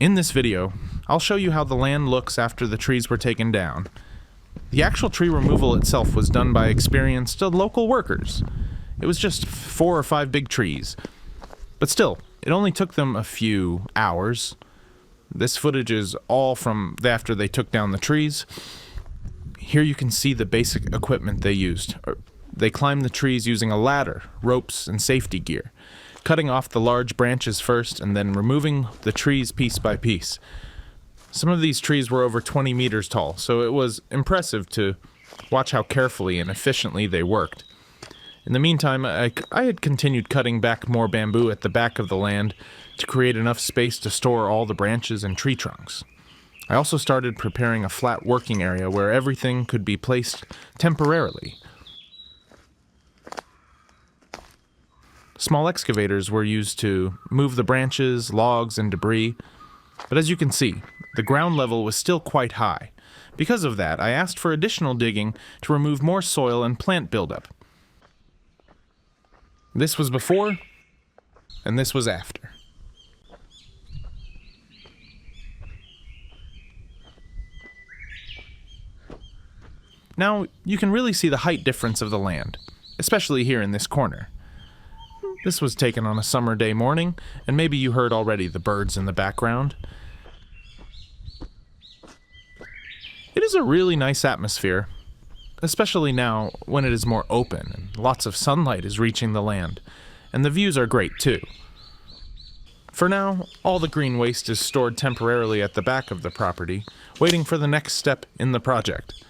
In this video, I'll show you how the land looks after the trees were taken down. The actual tree removal itself was done by experienced local workers. It was just 4 or 5 big trees. But still, it only took them a few hours. This footage is all from after they took down the trees. Here you can see the basic equipment they used. They climbed the trees using a ladder, ropes, and safety gear, cutting off the large branches first and then removing the trees piece by piece. Some of these trees were over 20 meters tall, so it was impressive to watch how carefully and efficiently they worked. In the meantime, I had continued cutting back more bamboo at the back of the land to create enough space to store all the branches and tree trunks. I also started preparing a flat working area where everything could be placed temporarily. Small excavators were used to move the branches, logs, and debris, but as you can see, the ground level was still quite high. Because of that, I asked for additional digging to remove more soil and plant buildup. This was before, and this was after. Now, you can really see the height difference of the land, especially here in this corner. This was taken on a summer day morning, and maybe you heard already the birds in the background. It is a really nice atmosphere, especially now when it is more open and lots of sunlight is reaching the land, and the views are great too. For now, all the green waste is stored temporarily at the back of the property, waiting for the next step in the project.